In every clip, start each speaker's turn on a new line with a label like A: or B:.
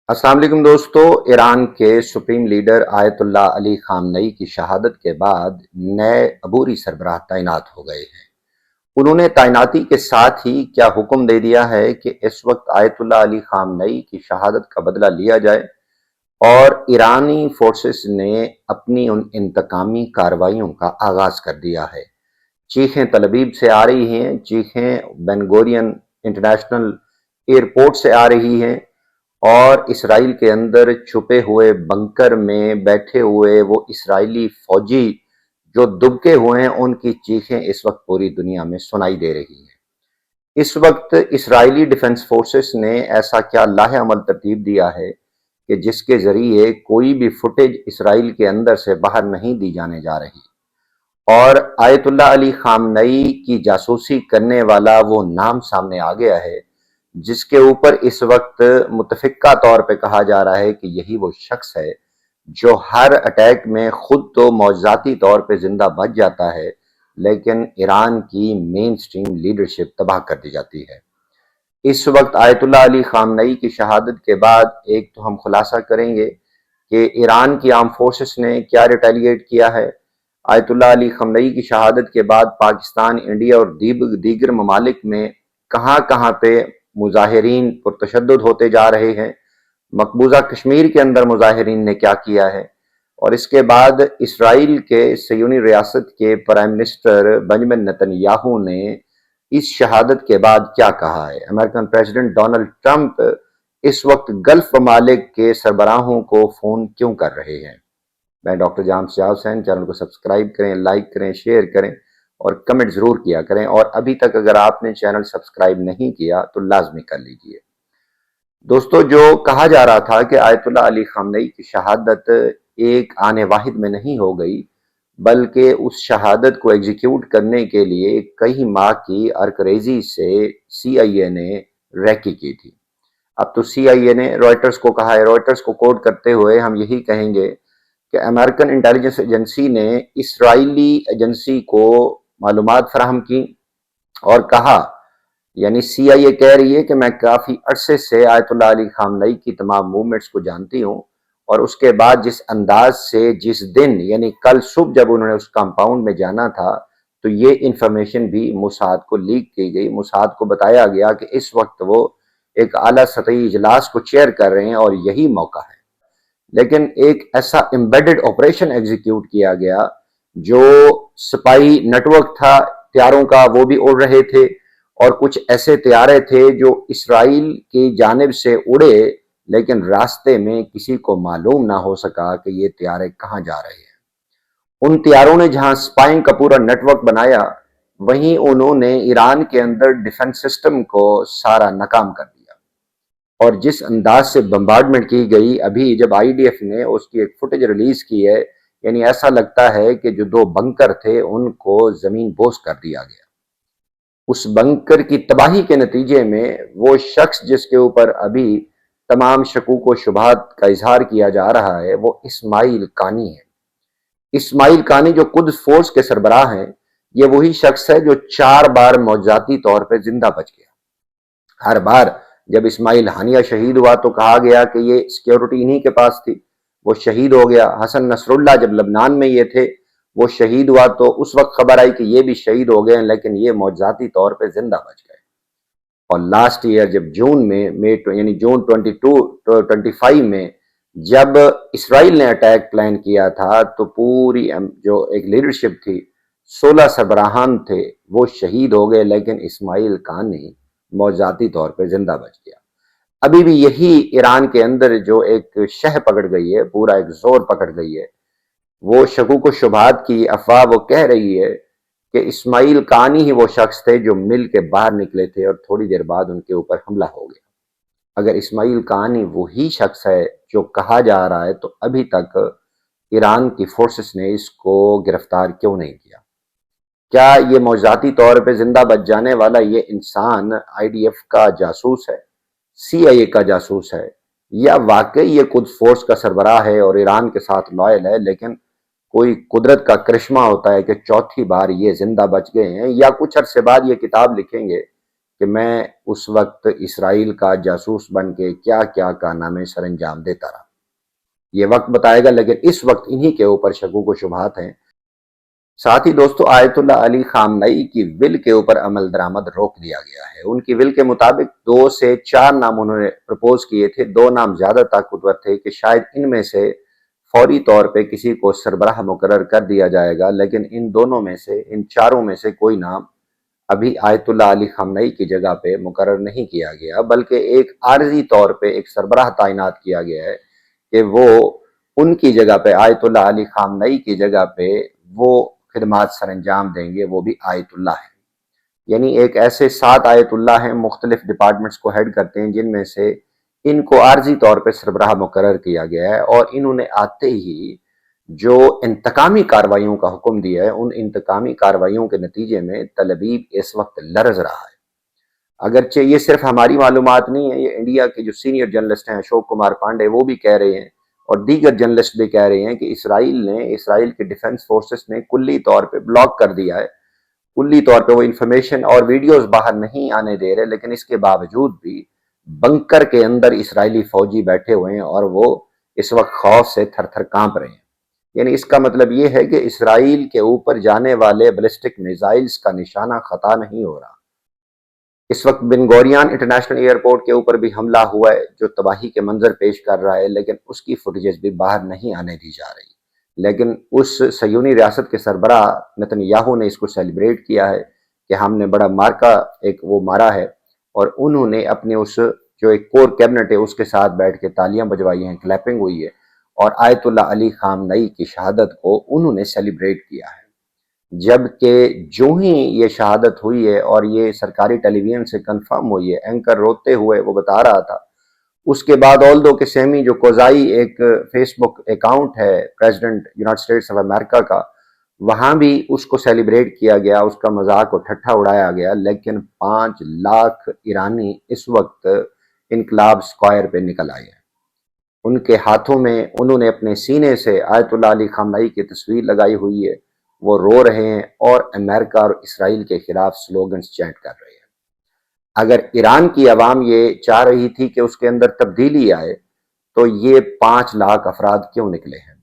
A: अस्सलाम वालेकुम दोस्तों। ईरान के सुप्रीम लीडर आयतुल्लाह अली खामनई की शहादत के बाद नए अबूरी सरबराह तैनात हो गए हैं। उन्होंने तैनाती के साथ ही क्या हुक्म दे दिया है कि इस वक्त आयतुल्लाह अली खामनई की शहादत का बदला लिया जाए और ईरानी फोर्सेस ने अपनी उन इंतकामी कार्रवाइयों का आगाज कर दिया है। चीखें तलबीब से आ रही हैं, चीखें बेनगोरियन इंटरनेशनल एयरपोर्ट से आ रही हैं और इसराइल के अंदर छुपे हुए बंकर में बैठे हुए वो इसराइली फौजी जो दुबके हुए हैं उनकी चीखें इस वक्त पूरी दुनिया में सुनाई दे रही हैं। इस वक्त इसराइली डिफेंस फोर्सेस ने ऐसा क्या लाहे अमल तरतीब दिया है कि जिसके जरिए कोई भी फुटेज इसराइल के अंदर से बाहर नहीं दी जाने जा रही और आयतुल्लाह अली खामनई की जासूसी करने वाला वो नाम सामने आ गया है जिसके ऊपर इस वक्त मुतफिका तौर पे कहा जा रहा है कि यही वो शख्स है जो हर अटैक में खुद तो मौजाती तौर पे जिंदा बच जाता है लेकिन ईरान की मेन स्ट्रीम लीडरशिप तबाह कर दी जाती है। इस वक्त आयतुल्लाह अली खामनई की शहादत के बाद एक तो हम खुलासा करेंगे कि ईरान की आर्म फोर्सेस ने क्या रिटेलिएट किया है। आयतुल्लाह अली खामनई की शहादत के बाद पाकिस्तान, इंडिया और दीगर ममालिक में कहाँ कहाँ पे मुजाहिरीन पुरतशद्दुद होते जा रहे हैं, मकबूजा कश्मीर के अंदर मुजाहिरीन ने क्या किया है और इसके बाद इसराइल के सयूनी रियासत के प्राइम मिनिस्टर बेंजामिन नेतन्याहू ने इस शहादत के बाद क्या कहा है। अमेरिकन प्रेसिडेंट डोनाल्ड ट्रंप इस वक्त गल्फ ममालिक के सरबराहों को फोन क्यों कर रहे हैं। मैं डॉक्टर जाम सियाज हुसैन, चैनल को सब्सक्राइब करें, लाइक करें, शेयर करें और कमेंट जरूर किया करें और अभी तक अगर आपने चैनल सब्सक्राइब नहीं किया तो लाजमी कर लीजिए। दोस्तों, जो कहा जा रहा था कि आयतुल्लाह अली खामनई की शहादत एक आने वाहिद में नहीं हो गई बल्कि उस शहादत को एग्जीक्यूट करने के लिए कई माह की अरकरेजी से CIA ने रैकी की थी। अब तो CIA ने रॉयटर्स को कहा है, रॉयटर्स को कोट करते हुए हम यही कहेंगे कि अमेरिकन इंटेलिजेंस एजेंसी ने इसराइली एजेंसी को मालूमात फराहम की और कहा, यानी CIA कह रही है कि मैं काफ़ी अरसे से आयतुल्लाह अली खामनई की तमाम मूवमेंट्स को जानती हूँ और उसके बाद जिस अंदाज से जिस दिन यानी कल सुबह जब उन्होंने उस कंपाउंड में जाना था तो ये इंफॉर्मेशन भी मोसाद को लीक की गई। मोसाद को बताया गया कि इस वक्त वो एक आला सतही इजलास को चेयर कर रहे हैं और यही मौका है, लेकिन एक ऐसा एम्बेडेड ऑपरेशन एग्जीक्यूट किया गया जो स्पाई नेटवर्क था तैयारों का, वो भी उड़ रहे थे और कुछ ऐसे तैयारे थे जो इसराइल की जानिब से उड़े लेकिन रास्ते में किसी को मालूम ना हो सका कि ये तैयारे कहाँ जा रहे हैं। उन तैयारों ने जहां स्पाइंग का पूरा नेटवर्क बनाया वहीं उन्होंने ईरान के अंदर डिफेंस सिस्टम को सारा नाकाम कर दिया और जिस अंदाज से बम्बार्डमेंट की गई, अभी जब IDF ने उसकी एक फुटेज रिलीज की है, यानी ऐसा लगता है कि जो दो बंकर थे उनको जमीन बोस कर दिया गया। उस बंकर की तबाही के नतीजे में वो शख्स जिसके ऊपर अभी तमाम शकूक व शुबहात का इजहार किया जा रहा है वो इस्माइल कानी है। इस्माइल कानी जो कुद्स फोर्स के सरबराह हैं, ये वही शख्स है जो 4 बार मौजाती तौर पे जिंदा बच गया। हर बार जब इस्माइल हानिया शहीद हुआ तो कहा गया कि ये सिक्योरिटी इन्हीं के पास थी, वो शहीद हो गया। हसन नसरुल्लाह जब लबनान में ये थे वो शहीद हुआ तो उस वक्त खबर आई कि ये भी शहीद हो गए लेकिन ये मौजाती तौर पे जिंदा बच गए। और लास्ट ईयर जब जून में यानी जून 25 में जब इसराइल ने अटैक प्लान किया था तो पूरी जो एक लीडरशिप थी, 16 सरबराहान थे, वो शहीद हो गए लेकिन इस्माइल कानी मौजाती तौर पे जिंदा बच गया। अभी भी यही ईरान के अंदर जो एक शह पकड़ गई है, पूरा एक जोर पकड़ गई है, वो शकूक व शुबहात की अफवाह वो कह रही है कि इस्माइल कानी ही वो शख्स थे जो मिल के बाहर निकले थे और थोड़ी देर बाद उनके ऊपर हमला हो गया। अगर इस्माइल कानी वही शख्स है जो कहा जा रहा है तो अभी तक ईरान की फोर्सेस ने इसको गिरफ्तार क्यों नहीं किया। क्या ये मौजाती तौर पे जिंदा बच जाने वाला ये इंसान IDF का जासूस है, CIA का जासूस है, या वाकई ये खुद फोर्स का सरबराह है और ईरान के साथ लॉयल है, लेकिन कोई कुदरत का करिश्मा होता है कि चौथी बार ये जिंदा बच गए हैं या कुछ अरसे बाद ये किताब लिखेंगे کہ میں اس وقت اسرائیل کا جاسوس بن کے کیا کیا کارنامے سر انجام دیتا رہا۔ یہ وقت بتائے گا، لیکن اس وقت انہی کے اوپر شکوک و شبہات ہیں۔ ساتھ ہی دوستو، آیت اللہ علی خامنئی کی ول کے اوپر عمل درآمد روک دیا گیا ہے۔ ان کی ول کے مطابق 2 سے 4 نام انہوں نے پرپوز کیے تھے۔ 2 نام زیادہ طاقتور تھے کہ شاید ان میں سے فوری طور پہ کسی کو سربراہ مقرر کر دیا جائے گا، لیکن ان دونوں میں سے، ان چاروں میں سے کوئی نام ابھی آیت اللہ علی خامنئی کی جگہ پہ مقرر نہیں کیا گیا، بلکہ ایک عارضی طور پہ ایک سربراہ تعینات کیا گیا ہے کہ وہ ان کی جگہ پہ، آیت اللہ علی خامنئی کی جگہ پہ وہ خدمات سر انجام دیں گے، وہ بھی آیت اللہ ہیں۔ یعنی ایک ایسے 7 آیت اللہ ہیں، مختلف ڈپارٹمنٹس کو ہیڈ کرتے ہیں، جن میں سے ان کو عارضی طور پہ سربراہ مقرر کیا گیا ہے، اور انہوں نے آتے ہی جو انتقامی کارروائیوں کا حکم دیا ہے، ان انتقامی کارروائیوں کے نتیجے میں تل ابیب اس وقت لرز رہا ہے۔ اگرچہ یہ صرف ہماری معلومات نہیں ہے، یہ انڈیا کے جو سینئر جرنلسٹ ہیں، اشوک کمار پانڈے، وہ بھی کہہ رہے ہیں، اور دیگر جرنلسٹ بھی کہہ رہے ہیں کہ اسرائیل کے ڈیفنس فورسز نے کلی طور پہ بلاک کر دیا ہے، کلی طور پہ وہ انفارمیشن اور ویڈیوز باہر نہیں آنے دے رہے، لیکن اس کے باوجود بھی بنکر کے اندر اسرائیلی فوجی بیٹھے ہوئے ہیں اور وہ اس وقت خوف سے تھر تھر کانپ رہے ہیں۔ یعنی اس کا مطلب یہ ہے کہ اسرائیل کے اوپر جانے والے بیلسٹک میزائلز کا نشانہ خطا نہیں ہو رہا۔ اس وقت بن گوریان انٹرنیشنل ایئرپورٹ کے اوپر بھی حملہ ہوا ہے، جو تباہی کے منظر پیش کر رہا ہے، لیکن اس کی فوٹیجز بھی باہر نہیں آنے دی جا رہی۔ لیکن اس صہیونی ریاست کے سربراہ نتن یاہو نے اس کو سیلیبریٹ کیا ہے کہ ہم نے بڑا مارکا ایک وہ مارا ہے، اور انہوں نے اپنے اس جو ایک کور کیبنٹ ہے اس کے ساتھ بیٹھ کے تالیاں بجوائی ہیں، کلیپنگ ہوئی ہے، اور آیت اللہ علی خامنئی کی شہادت کو انہوں نے سیلیبریٹ کیا ہے۔ جبکہ جو ہی یہ شہادت ہوئی ہے اور یہ سرکاری ٹیلی ویژن سے کنفرم ہوئی ہے، اینکر روتے ہوئے وہ بتا رہا تھا، اس کے بعد آلدو کہ سیمی جو کوزائی ایک فیس بک اکاؤنٹ ہے president United States of America کا، وہاں بھی اس کو سیلیبریٹ کیا گیا، اس کا مذاق و ٹھٹھا اڑایا گیا، لیکن 5 لاکھ ایرانی اس وقت انقلاب اسکوائر پہ نکل آئے ہیں۔ ان کے ہاتھوں میں انہوں نے اپنے سینے سے آیت اللہ علی خامنئی کی تصویر لگائی ہوئی ہے، وہ رو رہے ہیں اور امریکہ اور اسرائیل کے خلاف سلوگنز چینٹ کر رہے ہیں۔ اگر ایران کی عوام یہ چاہ رہی تھی کہ اس کے اندر تبدیلی آئے، تو یہ 5 لاکھ افراد کیوں نکلے ہیں؟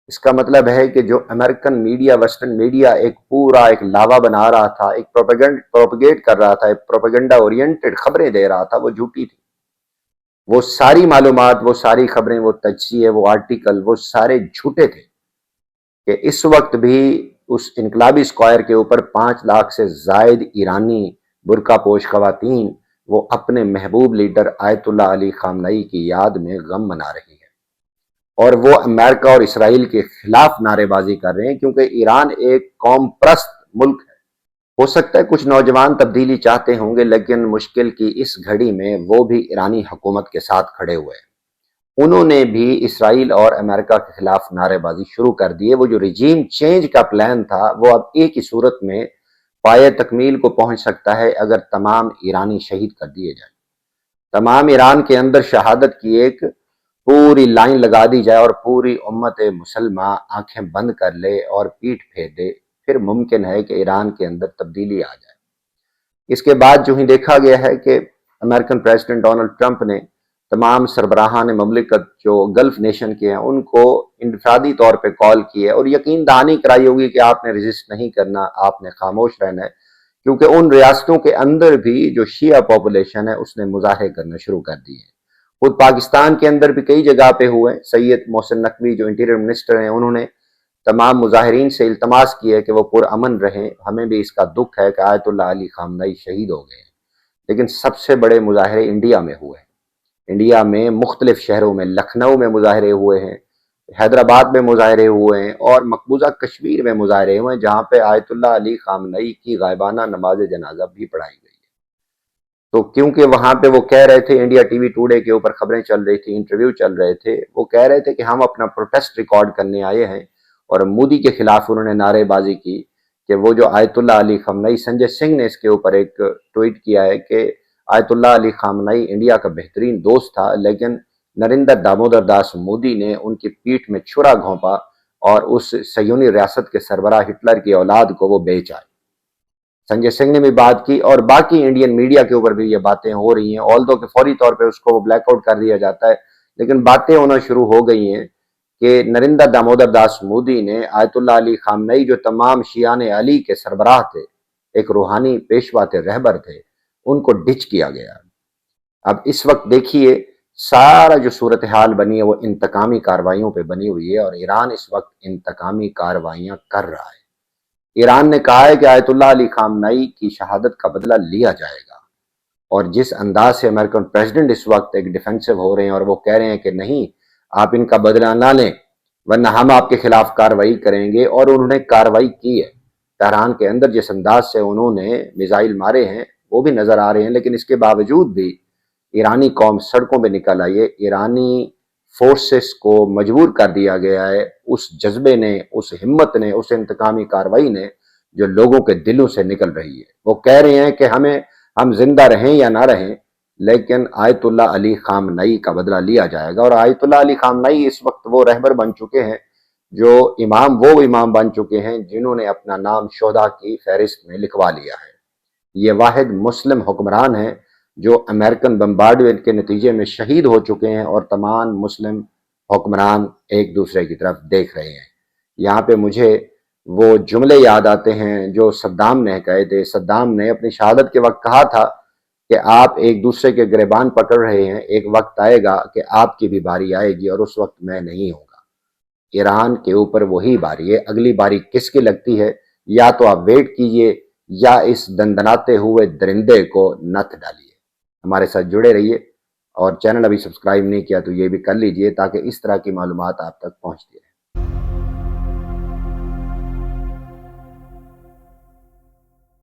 A: اس کا مطلب ہے کہ جو امریکن میڈیا، ویسٹرن میڈیا ایک پورا ایک لاوا بنا رہا تھا، ایک پروپیگیٹ کر رہا تھا، ایک پروپیگنڈا اورینٹڈ خبریں دے رہا تھا، وہ جھوٹی تھی۔ وہ ساری معلومات، وہ ساری خبریں، وہ تجزیے، وہ آرٹیکل، وہ سارے جھوٹے تھے کہ اس وقت بھی اس انقلابی اسکوائر کے اوپر 5 لاکھ سے زائد ایرانی برقع پوش خواتین وہ اپنے محبوب لیڈر آیت اللہ علی خامنئی کی یاد میں غم منا رہی ہیں، اور وہ امریکہ اور اسرائیل کے خلاف نعرے بازی کر رہے ہیں، کیونکہ ایران ایک قوم پرست ملک ہے۔ ہو سکتا ہے کچھ نوجوان تبدیلی چاہتے ہوں گے، لیکن مشکل کی اس گھڑی میں وہ بھی ایرانی حکومت کے ساتھ کھڑے ہوئے ہیں۔ انہوں نے بھی اسرائیل اور امریکہ کے خلاف نعرے بازی شروع کر دیے۔ وہ جو رجیم چینج کا پلان تھا، وہ اب ایک ہی صورت میں پائے تکمیل کو پہنچ سکتا ہے اگر تمام ایرانی شہید کر دیے جائیں، تمام ایران کے اندر شہادت کی ایک پوری لائن لگا دی جائے، اور پوری امت مسلمہ آنکھیں بند کر لے اور پیٹھ پھیر دے، پھر ممکن ہے کہ ایران کے اندر تبدیلی آ جائے۔ اس کے بعد جو ہی دیکھا گیا ہے کہ امریکن پریزیڈنٹ ڈونلڈ ٹرمپ نے تمام سربراہان مملکت جو گلف نیشن کے ہیں ان کو انفرادی طور پہ کال کی ہے، اور یقین دہانی کرائی ہوگی کہ آپ نے ریزسٹ نہیں کرنا، آپ نے خاموش رہنا ہے، کیونکہ ان ریاستوں کے اندر بھی جو شیعہ پاپولیشن ہے اس نے مظاہرے کرنا شروع کر دیے ہیں۔ خود پاکستان کے اندر بھی کئی جگہ پہ ہوئے، سید محسن نقوی جو انٹیریئر منسٹر ہیں، انہوں نے تمام مظاہرین سے التماس کی ہے کہ وہ پرامن رہیں۔ ہمیں بھی اس کا دکھ ہے کہ آیت اللہ علی خامنئی شہید ہو گئے ہیں، لیکن سب سے بڑے مظاہرے انڈیا میں ہوئے ہیں۔ انڈیا میں مختلف شہروں میں، لکھنؤ میں مظاہرے ہوئے ہیں، حیدرآباد میں مظاہرے ہوئے ہیں، اور مقبوضہ کشمیر میں مظاہرے ہوئے ہیں، جہاں پہ آیت اللہ علی خامنئی کی غائبانہ نماز جنازہ بھی پڑھائی گئی ہے۔ تو کیونکہ وہاں پہ وہ کہہ رہے تھے، انڈیا ٹی وی ٹوڈے کے اوپر خبریں چل رہی تھی، انٹرویو چل رہے تھے، وہ کہہ رہے تھے کہ ہم اپنا پروٹیسٹ ریکارڈ کرنے آئے ہیں، اور مودی کے خلاف انہوں نے نعرے بازی کی کہ وہ جو آیت اللہ علی خامنئی، سنجے سنگھ نے اس کے اوپر ایک ٹویٹ کیا ہے کہ آیت اللہ علی خامنئی انڈیا کا بہترین دوست تھا، لیکن نریندر دامودر داس مودی نے ان کی پیٹھ میں چھرا گھونپا اور اس صہیونی ریاست کے سربراہ ہٹلر کی اولاد کو وہ بیچ آئے۔ संजय सिंह ने भी बात की और बाकी इंडियन मीडिया के ऊपर भी ये बातें हो रही हैं, ऑल्दो कि फौरी तौर पे उसको ब्लैकआउट कर दिया जाता है, लेकिन बातें होना शुरू हो गई हैं कि नरेंद्र दामोदर दास मोदी ने आयतुल्ला अली खामनई जो तमाम शियान अली के सरबराह थे, एक रूहानी पेशवा थे, रहबर थे, उनको डिच किया गया। अब इस वक्त देखिए सारा जो सूरत हाल बनी है वो इंतकामी कार्रवाइयों पे बनी हुई है और ईरान इस वक्त इंतकामी कार्रवाइयां कर रहा है। ईरान ने कहा है कि आयतुल्ला अली खामनई की शहादत का बदला लिया जाएगा और जिस अंदाज से अमेरिकन प्रेसिडेंट इस वक्त एक डिफेंसिव हो रहे हैं और वो कह रहे हैं कि नहीं, आप इनका बदला ना लें वरना हम आपके खिलाफ कार्रवाई करेंगे, और उन्होंने कार्रवाई की है। तेहरान के अंदर जिस अंदाज से उन्होंने मिसाइल मारे हैं वो भी नजर आ रहे हैं, लेकिन इसके बावजूद भी ईरानी कौम सड़कों पे निकल आई है। ईरानी फोर्सेस को मजबूर कर दिया गया है उस जज्बे ने, उस हिम्मत ने, उस इंतकामी कार्रवाई ने जो लोगों के दिलों से निकल रही है। वो कह रहे हैं कि हम जिंदा रहें या ना रहें, लेकिन आयतुल्ला अली खामनई का बदला लिया जाएगा। और आयतुल्ला अली खामनई इस वक्त वो रहबर बन चुके हैं, जो इमाम बन चुके हैं जिन्होंने अपना नाम शोधा की फहरिस्त में लिखवा लिया है। ये वाहिद मुस्लिम हुक्मरान हैं जो अमेरिकन बम्बार्डमेंट के नतीजे में शहीद हो चुके हैं और तमाम मुस्लिम हुक्मरान एक दूसरे की तरफ देख रहे हैं। यहाँ पे मुझे वो जुमले याद आते हैं जो सद्दाम ने कहे थे। सद्दाम ने अपनी शहादत के वक्त कहा था कि आप एक दूसरे के गिरबान पकड़ रहे हैं, एक वक्त आएगा कि आपकी भी बारी आएगी और उस वक्त मैं नहीं होगा। ईरान के ऊपर वही बारी है। अगली बारी किसकी लगती है, या तो आप वेट कीजिए या इस दंदनाते हुए दरिंदे को नथ डालिए। हमारे साथ जुड़े रहिए और चैनल अभी सब्सक्राइब नहीं किया तो ये भी कर लीजिए ताकि इस तरह की मालूमात आप तक पहुंचती है।